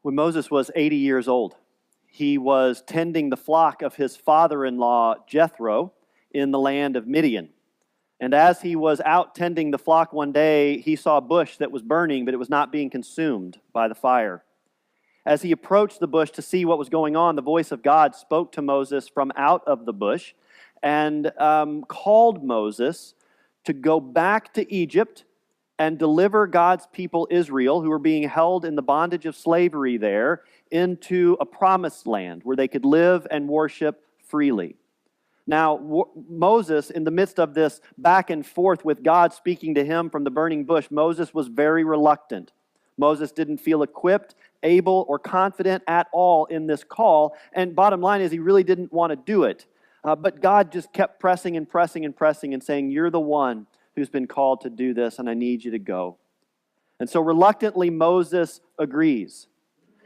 When Moses was 80 years old, he was tending the flock of his father-in-law Jethro in the land of Midian. And as he was out tending the flock one day, he saw a bush that was burning, but it was not being consumed by the fire. As he approached the bush to see what was going on, the voice of God spoke to Moses from out of the bush and called Moses to go back to Egypt and deliver God's people Israel, who were being held in the bondage of slavery there, into a promised land where they could live and worship freely. Now, Moses, in the midst of this back and forth with God speaking to him from the burning bush, Moses was very reluctant. Moses didn't feel equipped, able, or confident at all in this call. And bottom line is, he really didn't want to do it. But God just kept pressing and pressing and pressing and saying, "You're the one who's been called to do this, and I need you to go." And so reluctantly, Moses agrees.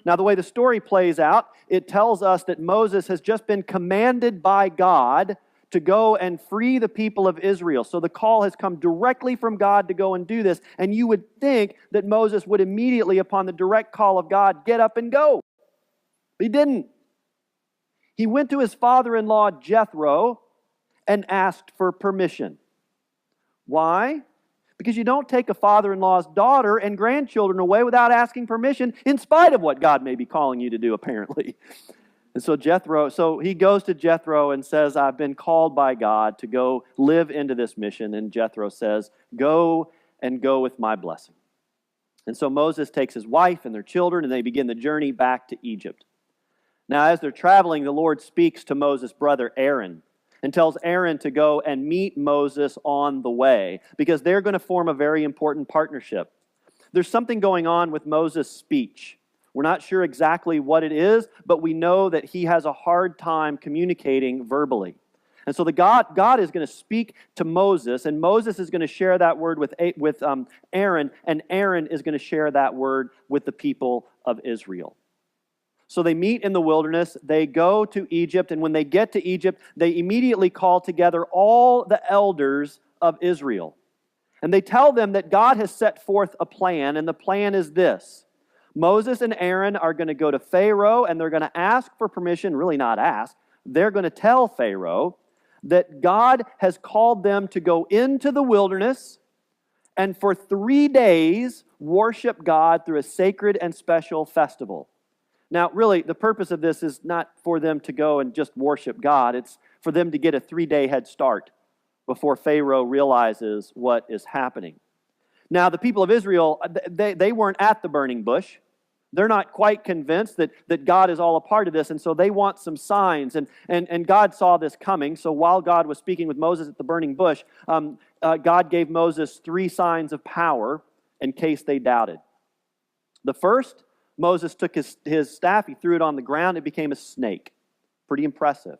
Now, the way the story plays out, it tells us that Moses has just been commanded by God to go and free the people of Israel. So the call has come directly from God to go and do this. And you would think that Moses would immediately, upon the direct call of God, get up and go. But he didn't. He went to his father-in-law Jethro and asked for permission. Why? Because you don't take a father-in-law's daughter and grandchildren away without asking permission, in spite of what God may be calling you to do, apparently. And so he goes to Jethro and says, "I've been called by God to go live into this mission." And Jethro says, "Go and go with my blessing." And so Moses takes his wife and their children, and they begin the journey back to Egypt. Now, as they're traveling, the Lord speaks to Moses' brother Aaron and tells Aaron to go and meet Moses on the way, because they're going to form a very important partnership. There's something going on with Moses' speech. We're not sure exactly what it is, but we know that he has a hard time communicating verbally. And so God is going to speak to Moses, and Moses is going to share that word with Aaron, and Aaron is going to share that word with the people of Israel. So they meet in the wilderness, they go to Egypt, and when they get to Egypt, they immediately call together all the elders of Israel. And they tell them that God has set forth a plan, and the plan is this. Moses and Aaron are going to go to Pharaoh, and they're going to ask for permission, really not ask. They're going to tell Pharaoh that God has called them to go into the wilderness and for 3 days worship God through a sacred and special festival. Now, really, the purpose of this is not for them to go and just worship God. It's for them to get a 3-day head start before Pharaoh realizes what is happening. Now, the people of Israel, they weren't at the burning bush. They're not quite convinced that God is all a part of this, and so they want some signs. And God saw this coming, so while God was speaking with Moses at the burning bush, God gave Moses 3 signs of power in case they doubted. The first, Moses took his staff, he threw it on the ground, it became a snake. Pretty impressive.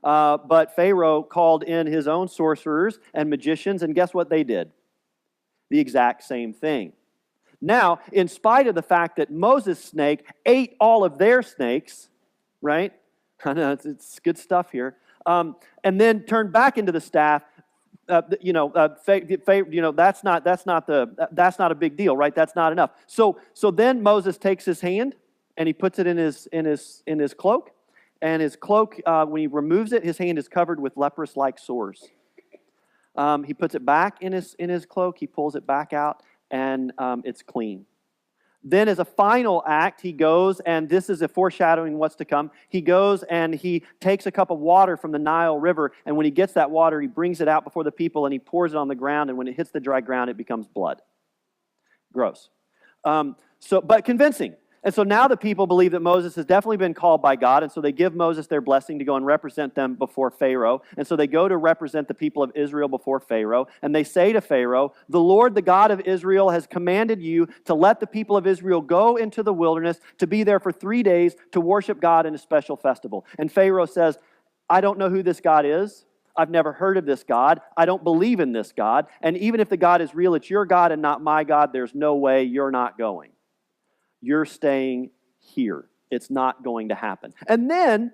But Pharaoh called in his own sorcerers and magicians, and guess what they did? The exact same thing. Now, in spite of the fact that Moses' snake ate all of their snakes, right? I know it's good stuff here. And then turned back into the staff. That's not a big deal, right? That's not enough. So then Moses takes his hand and he puts it in his cloak, and his cloak, when he removes it, his hand is covered with leprous-like sores. He puts it back in his cloak. He pulls it back out, and it's clean. Then as a final act, he goes, and this is a foreshadowing what's to come. He goes and he takes a cup of water from the Nile River, and when he gets that water, he brings it out before the people, and he pours it on the ground, and when it hits the dry ground, it becomes blood. Gross. But convincing. And so now the people believe that Moses has definitely been called by God, and so they give Moses their blessing to go and represent them before Pharaoh. And so they go to represent the people of Israel before Pharaoh, and they say to Pharaoh, "The Lord, the God of Israel, has commanded you to let the people of Israel go into the wilderness to be there for 3 days to worship God in a special festival." And Pharaoh says, "I don't know who this God is. I've never heard of this God. I don't believe in this God. And even if the God is real, it's your God and not my God. There's no way you're not going. You're staying here. It's not going to happen." And then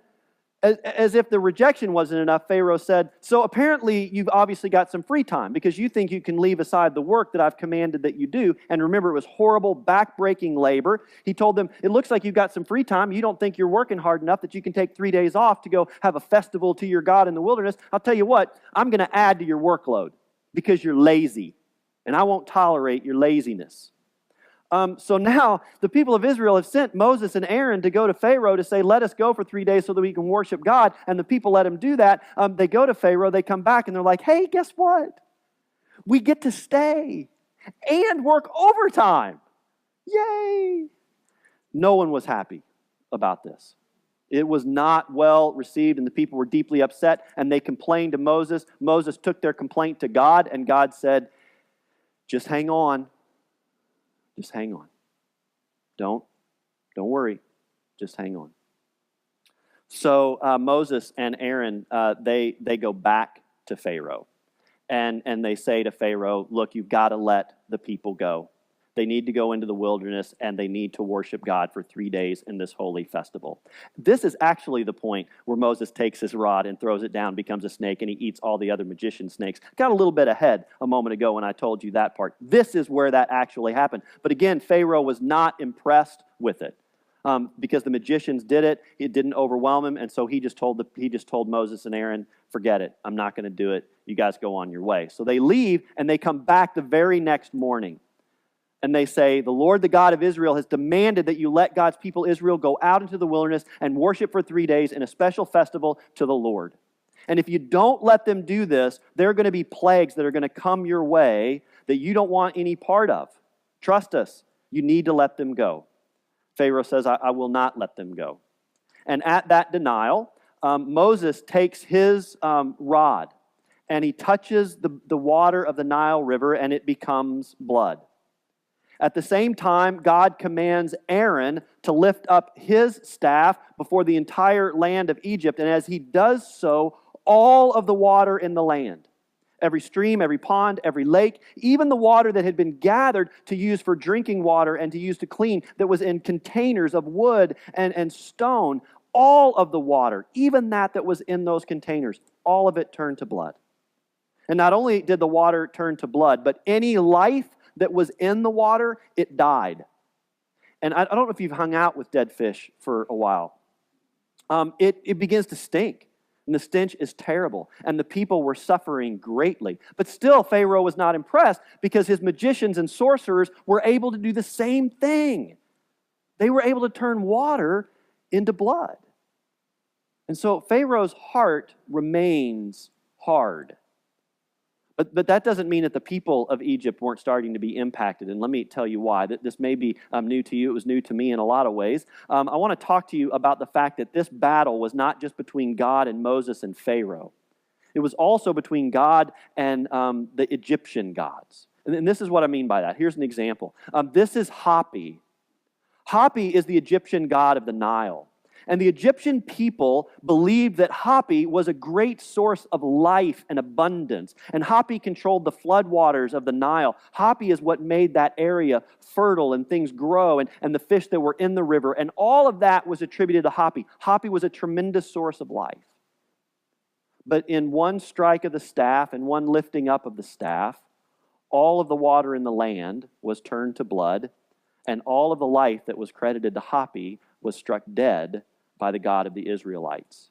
As if the rejection wasn't enough, Pharaoh said, so apparently you've obviously got some free time because you think you can leave aside the work that I've commanded that you do. And remember, it was horrible, back-breaking labor. He told them, it looks like you've got some free time. You don't think you're working hard enough that you can take 3 days off to go have a festival to your God in the wilderness. I'll tell you what, I'm going to add to your workload because you're lazy, and I won't tolerate your laziness. So now the people of Israel have sent Moses and Aaron to go to Pharaoh to say, let us go for 3 days so that we can worship God. And the people let him do that. They go to Pharaoh, they come back, and they're like, hey, guess what? We get to stay and work overtime. Yay! No one was happy about this. It was not well received, and the people were deeply upset, and they complained to Moses. Moses took their complaint to God, and God said, just hang on. Just hang on. Don't worry. Just hang on. So Moses and Aaron, they go back to Pharaoh. And they say to Pharaoh, look, you've got to let the people go. They need to go into the wilderness, and they need to worship God for 3 days in this holy festival. This is actually the point where Moses takes his rod and throws it down, becomes a snake, and he eats all the other magician snakes. Got a little bit ahead a moment ago when I told you that part. This is where that actually happened. But again, Pharaoh was not impressed with it. Because the magicians did it, it didn't overwhelm him, and so he just told Moses and Aaron, forget it, I'm not going to do it, you guys go on your way. So they leave, and they come back the very next morning. And they say, the Lord, the God of Israel, has demanded that you let God's people Israel go out into the wilderness and worship for 3 days in a special festival to the Lord. And if you don't let them do this, there are going to be plagues that are going to come your way that you don't want any part of. Trust us, you need to let them go. Pharaoh says, I will not let them go. And at that denial, Moses takes his rod and he touches the water of the Nile River, and it becomes blood. At the same time, God commands Aaron to lift up his staff before the entire land of Egypt. And as he does so, all of the water in the land, every stream, every pond, every lake, even the water that had been gathered to use for drinking water and to use to clean, that was in containers of wood and stone, all of the water, even that was in those containers, all of it turned to blood. And not only did the water turn to blood, but any life that was in the water, it died. And I don't know if you've hung out with dead fish for a while. It begins to stink, and the stench is terrible, and the people were suffering greatly. But still, Pharaoh was not impressed because his magicians and sorcerers were able to do the same thing. They were able to turn water into blood. And so Pharaoh's heart remains hard. But that doesn't mean that the people of Egypt weren't starting to be impacted. And let me tell you why. This may be new to you. It was new to me in a lot of ways. I want to talk to you about the fact that this battle was not just between God and Moses and Pharaoh. It was also between God and the Egyptian gods. And this is what I mean by that. Here's an example. This is Hapi. Hapi is the Egyptian god of the Nile. And the Egyptian people believed that Hapi was a great source of life and abundance. And Hapi controlled the floodwaters of the Nile. Hapi is what made that area fertile and things grow and the fish that were in the river. And all of that was attributed to Hapi. Hapi was a tremendous source of life. But in one strike of the staff and one lifting up of the staff, all of the water in the land was turned to blood, and all of the life that was credited to Hapi was struck dead by the God of the Israelites.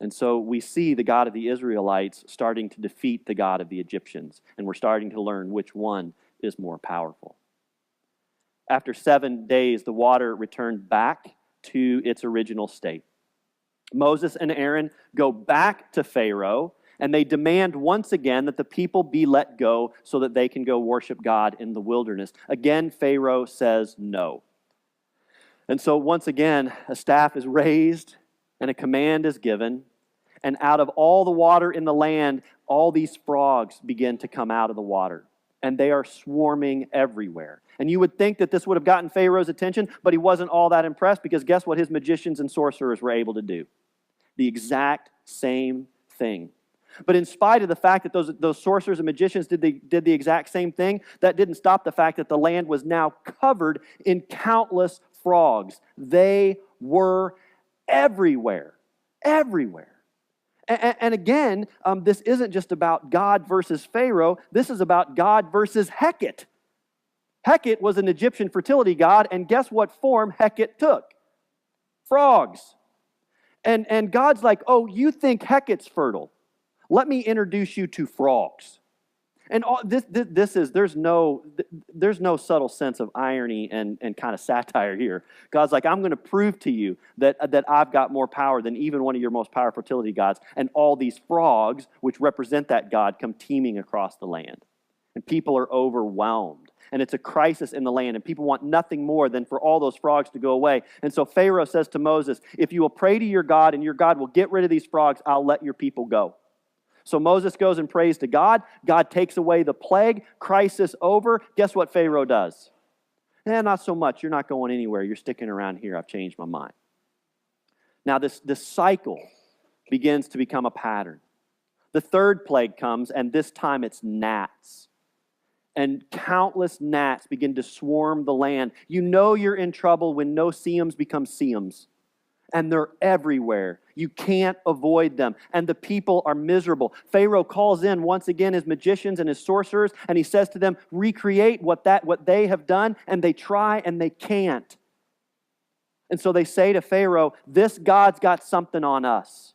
And so we see the God of the Israelites starting to defeat the God of the Egyptians, and we're starting to learn which one is more powerful. After 7 days, the water returned back to its original state. Moses and Aaron go back to Pharaoh, and they demand once again that the people be let go so that they can go worship God in the wilderness. Again, Pharaoh says no. And so once again, a staff is raised and a command is given. And out of all the water in the land, all these frogs begin to come out of the water. And they are swarming everywhere. And you would think that this would have gotten Pharaoh's attention, but he wasn't all that impressed because guess what his magicians and sorcerers were able to do? The exact same thing. But in spite of the fact that those sorcerers and magicians did the exact same thing, that didn't stop the fact that the land was now covered in countless frogs. They were everywhere. everywhere. And again, this isn't just about God versus Pharaoh. This is about God versus Hecate. Hecate was an Egyptian fertility god, and guess what form Hecate took? Frogs. And God's like, oh, you think Hecate's fertile? Let me introduce you to frogs. And all, there's no subtle sense of irony and kind of satire here. God's like, I'm going to prove to you that I've got more power than even one of your most powerful fertility gods. And all these frogs, which represent that God, come teeming across the land. And people are overwhelmed. And it's a crisis in the land. And people want nothing more than for all those frogs to go away. And so Pharaoh says to Moses, if you will pray to your God and your God will get rid of these frogs, I'll let your people go. So Moses goes and prays to God. God takes away the plague. Crisis over. Guess what Pharaoh does? Not so much. You're not going anywhere. You're sticking around here. I've changed my mind. Now this cycle begins to become a pattern. The third plague comes, and this time it's gnats. And countless gnats begin to swarm the land. You know you're in trouble when no-see-ums become see-ums. And they're everywhere. You can't avoid them. And the people are miserable. Pharaoh calls in once again his magicians and his sorcerers, and he says to them, recreate what they have done, and they try and they can't. And so they say to Pharaoh, this God's got something on us.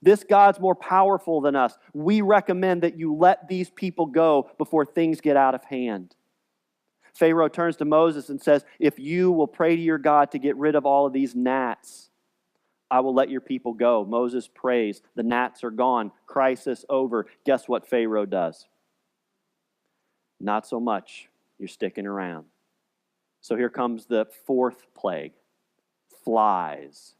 This God's more powerful than us. We recommend that you let these people go before things get out of hand. Pharaoh turns to Moses and says, if you will pray to your God to get rid of all of these gnats, I will let your people go. Moses prays. The gnats are gone. Crisis over. Guess what Pharaoh does? Not so much. You're sticking around. So here comes the fourth plague. Flies.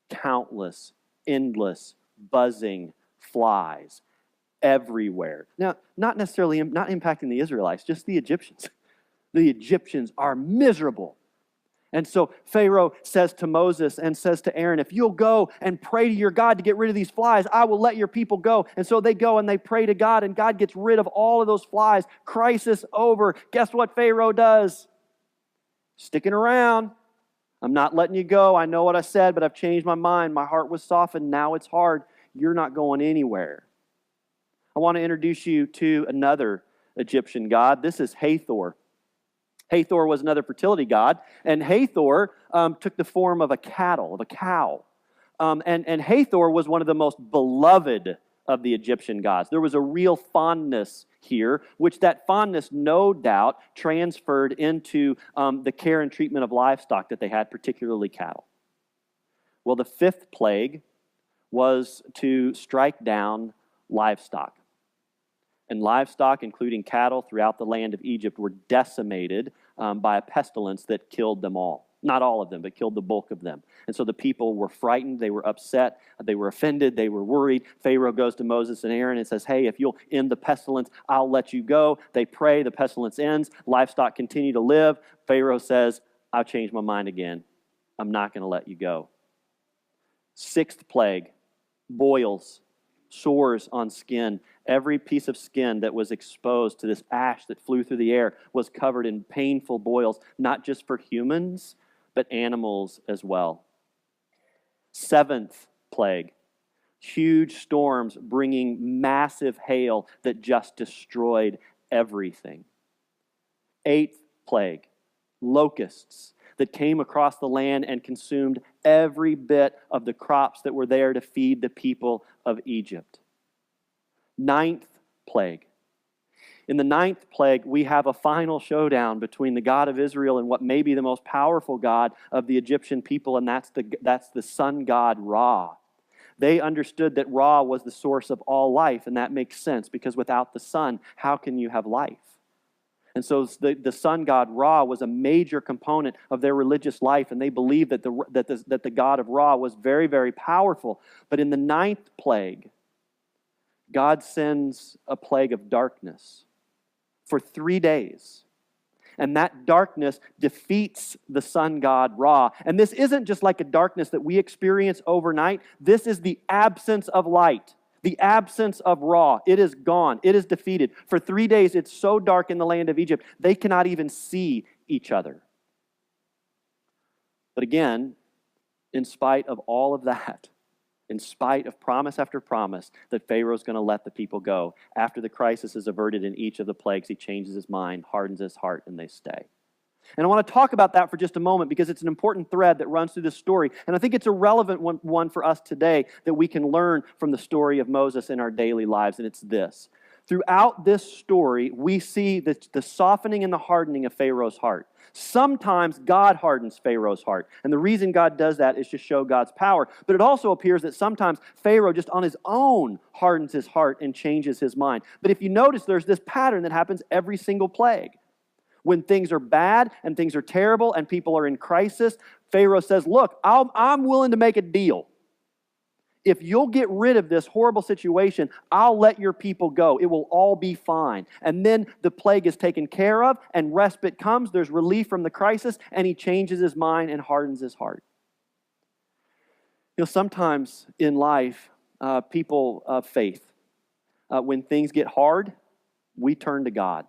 Countless, endless, buzzing flies everywhere. Now, not impacting the Israelites, just the Egyptians. The Egyptians are miserable. And so Pharaoh says to Moses and says to Aaron, if you'll go and pray to your God to get rid of these flies, I will let your people go. And so they go and they pray to God, and God gets rid of all of those flies. Crisis over. Guess what Pharaoh does? Sticking around. I'm not letting you go. I know what I said, but I've changed my mind. My heart was softened. Now it's hard. You're not going anywhere. I want to introduce you to another Egyptian god. This is Hathor. Hathor was another fertility god, and Hathor took the form of a cow. And Hathor was one of the most beloved of the Egyptian gods. There was a real fondness here, which that fondness, no doubt, transferred into the care and treatment of livestock that they had, particularly cattle. Well, the fifth plague was to strike down livestock. And livestock, including cattle throughout the land of Egypt, were decimated by a pestilence that killed them all. Not all of them, but killed the bulk of them. And so the people were frightened, they were upset, they were offended, they were worried. Pharaoh goes to Moses and Aaron and says, hey, if you'll end the pestilence, I'll let you go. They pray, the pestilence ends, livestock continue to live. Pharaoh says, I've changed my mind again. I'm not going to let you go. Sixth plague, boils, sores on skin. Every piece of skin that was exposed to this ash that flew through the air was covered in painful boils, not just for humans, but animals as well. Seventh plague, huge storms bringing massive hail that just destroyed everything. Eighth plague, locusts that came across the land and consumed every bit of the crops that were there to feed the people of Egypt. Ninth plague. In the ninth plague, we have a final showdown between the God of Israel and what may be the most powerful God of the Egyptian people, and that's the sun god Ra. They understood that Ra was the source of all life, and that makes sense because without the sun, how can you have life? And so the sun god Ra was a major component of their religious life, and they believed that the God of Ra was very, very powerful. But in the ninth plague, God sends a plague of darkness for 3 days. And that darkness defeats the sun god Ra. And this isn't just like a darkness that we experience overnight. This is the absence of light, the absence of Ra. It is gone. It is defeated. For 3 days, it's so dark in the land of Egypt, they cannot even see each other. But again, in spite of all of that, in spite of promise after promise that Pharaoh's going to let the people go, after the crisis is averted in each of the plagues, he changes his mind, hardens his heart, and they stay. And I want to talk about that for just a moment because it's an important thread that runs through this story. And I think it's a relevant one for us today that we can learn from the story of Moses in our daily lives. And it's this. Throughout this story, we see the softening and the hardening of Pharaoh's heart. Sometimes God hardens Pharaoh's heart. And the reason God does that is to show God's power. But it also appears that sometimes Pharaoh just on his own hardens his heart and changes his mind. But if you notice, there's this pattern that happens every single plague. When things are bad and things are terrible and people are in crisis, Pharaoh says, look, I'm willing to make a deal. If you'll get rid of this horrible situation, I'll let your people go. It will all be fine. And then the plague is taken care of and respite comes. There's relief from the crisis and he changes his mind and hardens his heart. Sometimes in life, people of faith, when things get hard, we turn to God.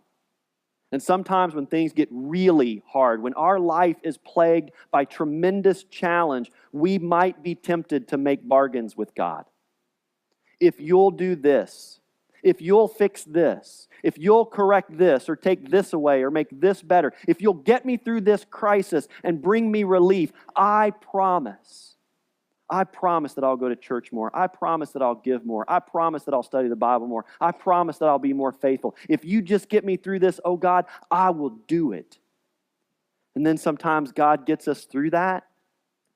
And sometimes when things get really hard, when our life is plagued by tremendous challenge, we might be tempted to make bargains with God. If you'll do this, if you'll fix this, if you'll correct this or take this away or make this better, if you'll get me through this crisis and bring me relief, I promise that I'll go to church more. I promise that I'll give more. I promise that I'll study the Bible more. I promise that I'll be more faithful. If you just get me through this, oh God, I will do it. And then sometimes God gets us through that,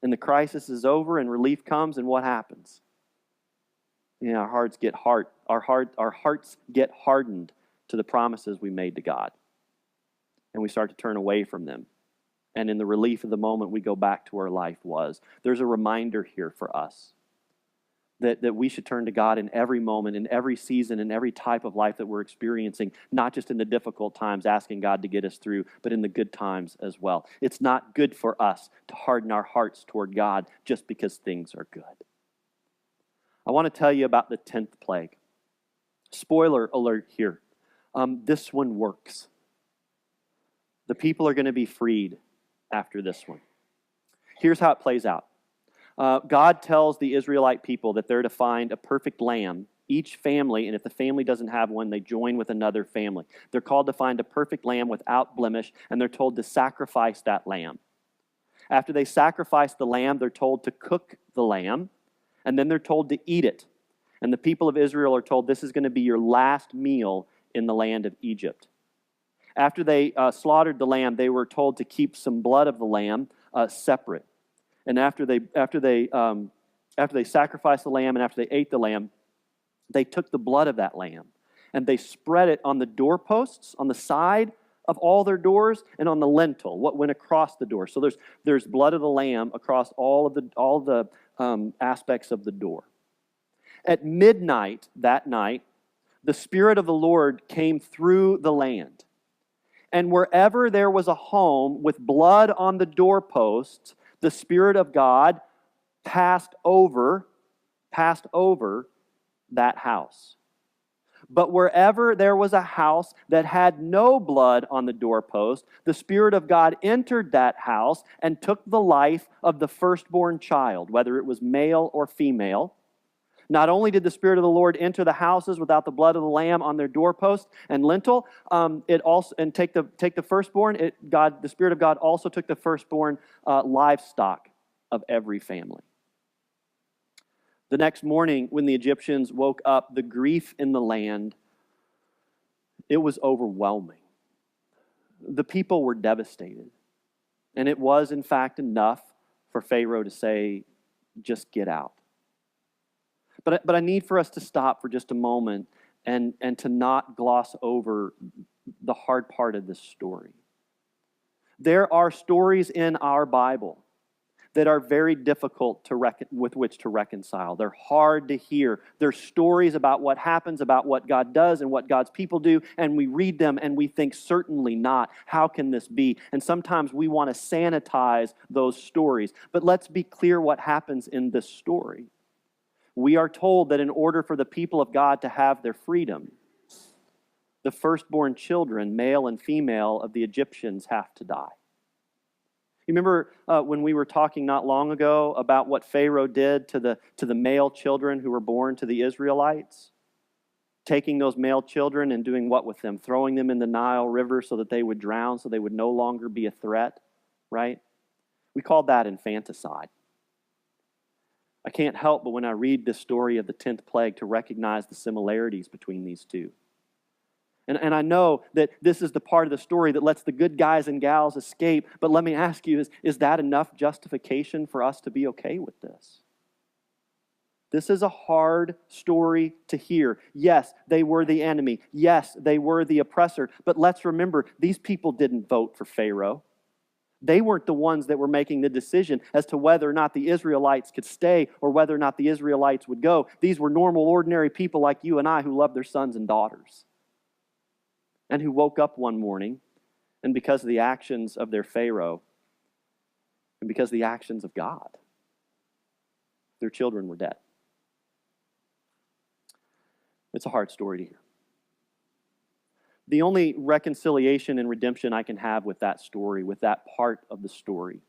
and the crisis is over, and relief comes, and what happens? Our hearts get hard. Our hearts get hardened to the promises we made to God, and we start to turn away from them. And in the relief of the moment, we go back to where life was. There's a reminder here for us that we should turn to God in every moment, in every season, in every type of life that we're experiencing, not just in the difficult times, asking God to get us through, but in the good times as well. It's not good for us to harden our hearts toward God just because things are good. I want to tell you about the 10th plague. Spoiler alert here. This one works. The people are going to be freed after this one. Here's how it plays out. God tells the Israelite people that they're to find a perfect lamb, each family, and if the family doesn't have one, they join with another family. They're called to find a perfect lamb without blemish, and they're told to sacrifice that lamb. After they sacrifice the lamb, they're told to cook the lamb, and then they're told to eat it. And the people of Israel are told this is going to be your last meal in the land of Egypt. After they slaughtered the lamb, they were told to keep some blood of the lamb separate. And after they sacrificed the lamb and after they ate the lamb, they took the blood of that lamb and they spread it on the doorposts, on the side of all their doors, and on the lintel, what went across the door. So there's blood of the lamb across all the aspects of the door. At midnight that night, the Spirit of the Lord came through the land. And wherever there was a home with blood on the doorposts, the Spirit of God passed over that house. But wherever there was a house that had no blood on the doorpost, the Spirit of God entered that house and took the life of the firstborn child, whether it was male or female. Not only did the Spirit of the Lord enter the houses without the blood of the lamb on their doorpost and lintel, take the firstborn. The Spirit of God also took the firstborn livestock of every family. The next morning, when the Egyptians woke up, the grief in the land, it was overwhelming. The people were devastated, and it was in fact enough for Pharaoh to say, "Just get out." But I need for us to stop for just a moment and to not gloss over the hard part of this story. There are stories in our Bible that are very difficult with which to reconcile. They're hard to hear. They're stories about what happens, about what God does and what God's people do, and we read them and we think, certainly not. How can this be? And sometimes we want to sanitize those stories. But let's be clear what happens in this story. We are told that in order for the people of God to have their freedom, the firstborn children, male and female, of the Egyptians have to die. You remember when we were talking not long ago about what Pharaoh did to the male children who were born to the Israelites? Taking those male children and doing what with them? Throwing them in the Nile River so that they would drown, so they would no longer be a threat, right? We called that infanticide. I can't help but when I read this story of the 10th plague to recognize the similarities between these two. And I know that this is the part of the story that lets the good guys and gals escape, but let me ask you, is that enough justification for us to be okay with this? This is a hard story to hear. Yes, they were the enemy. Yes, they were the oppressor. But let's remember, these people didn't vote for Pharaoh. They weren't the ones that were making the decision as to whether or not the Israelites could stay or whether or not the Israelites would go. These were normal, ordinary people like you and I who loved their sons and daughters, and who woke up one morning, and because of the actions of their Pharaoh, and because of the actions of God, their children were dead. It's a hard story to hear. The only reconciliation and redemption I can have with that story, with that part of the story,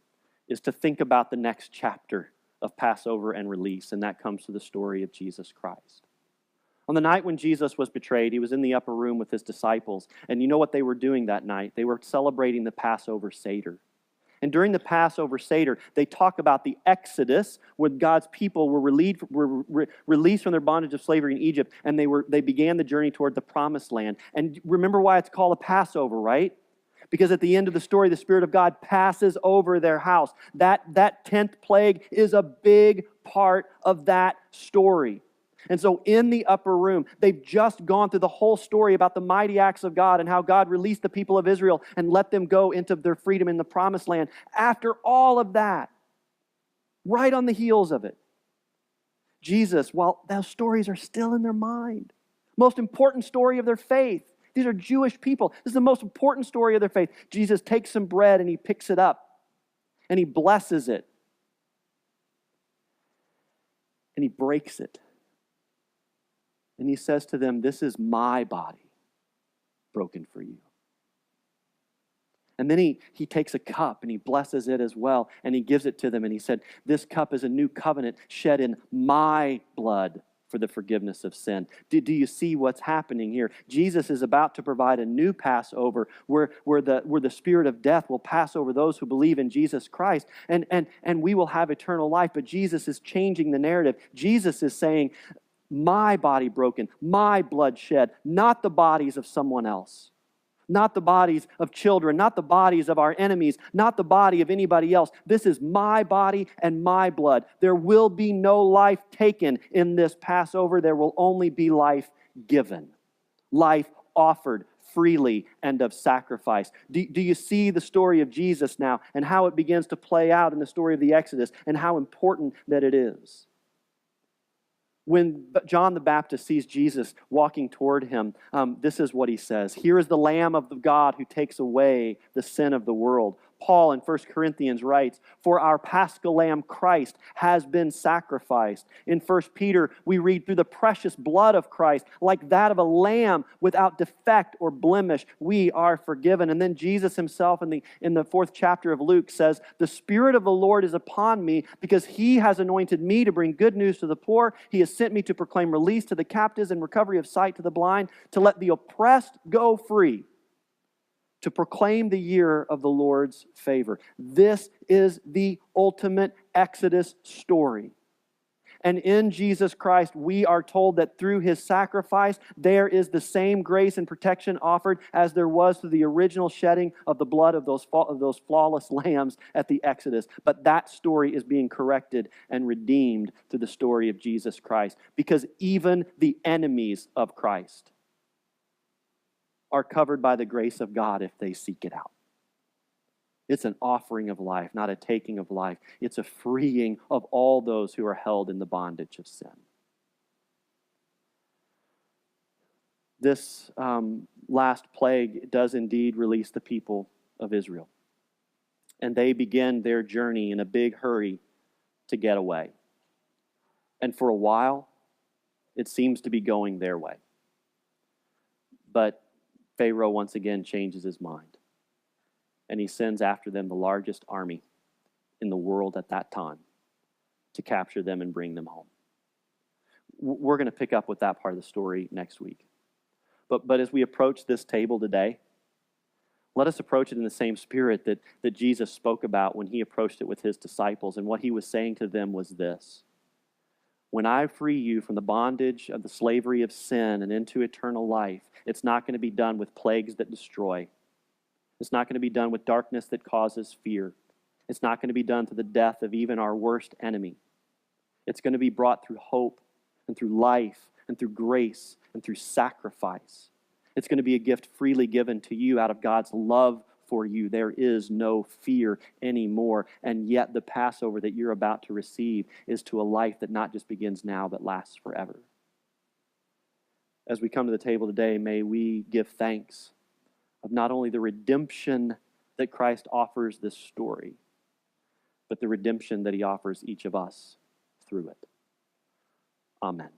is to think about the next chapter of Passover and release, and that comes to the story of Jesus Christ. On the night when Jesus was betrayed, he was in the upper room with his disciples. And you know what they were doing that night? They were celebrating the Passover Seder. And during the Passover Seder, they talk about the Exodus, when God's people were released from their bondage of slavery in Egypt, and they began the journey toward the Promised Land. And remember why it's called a Passover, right? Because at the end of the story, the Spirit of God passes over their house. That 10th plague is a big part of that story. And so in the upper room, they've just gone through the whole story about the mighty acts of God and how God released the people of Israel and let them go into their freedom in the Promised Land. After all of that, right on the heels of it, Jesus, while those stories are still in their mind, most important story of their faith. These are Jewish people. This is the most important story of their faith. Jesus takes some bread and he picks it up and he blesses it and he breaks it. And he says to them, "This is my body broken for you." And then he takes a cup and he blesses it as well. And he gives it to them and he said, "This cup is a new covenant shed in my blood for the forgiveness of sin." Do you see what's happening here? Jesus is about to provide a new Passover where the spirit of death will pass over those who believe in Jesus Christ. And we will have eternal life. But Jesus is changing the narrative. Jesus is saying, my body broken, my blood shed, not the bodies of someone else, not the bodies of children, not the bodies of our enemies, not the body of anybody else. This is my body and my blood. There will be no life taken in this Passover. There will only be life given, life offered freely and of sacrifice. Do you see the story of Jesus now and how it begins to play out in the story of the Exodus and how important that it is? When John the Baptist sees Jesus walking toward him, this is what he says. "Here is the Lamb of God who takes away the sin of the world." Paul in 1 Corinthians writes, "For our Paschal Lamb Christ has been sacrificed." In 1 Peter, we read, "Through the precious blood of Christ, like that of a lamb without defect or blemish, we are forgiven." And then Jesus himself in the 4th chapter of Luke says, "The Spirit of the Lord is upon me because he has anointed me to bring good news to the poor. He has sent me to proclaim release to the captives and recovery of sight to the blind, to let the oppressed go free, to proclaim the year of the Lord's favor." This is the ultimate Exodus story. And in Jesus Christ, we are told that through his sacrifice, there is the same grace and protection offered as there was through the original shedding of the blood of those flawless lambs at the Exodus. But that story is being corrected and redeemed through the story of Jesus Christ, because even the enemies of Christ are covered by the grace of God if they seek it out. It's an offering of life, not a taking of life. It's a freeing of all those who are held in the bondage of sin. This last plague does indeed release the people of Israel. And they begin their journey in a big hurry to get away. And for a while, it seems to be going their way. But Pharaoh once again changes his mind. And he sends after them the largest army in the world at that time to capture them and bring them home. We're going to pick up with that part of the story next week. But as we approach this table today, let us approach it in the same spirit that Jesus spoke about when he approached it with his disciples. And what he was saying to them was this: when I free you from the bondage of the slavery of sin and into eternal life, it's not going to be done with plagues that destroy. It's not going to be done with darkness that causes fear. It's not going to be done through the death of even our worst enemy. It's going to be brought through hope and through life and through grace and through sacrifice. It's going to be a gift freely given to you out of God's love for you. There is no fear anymore. And yet the Passover that you're about to receive is to a life that not just begins now, but lasts forever. As we come to the table today, may we give thanks of not only the redemption that Christ offers this story, but the redemption that he offers each of us through it. Amen.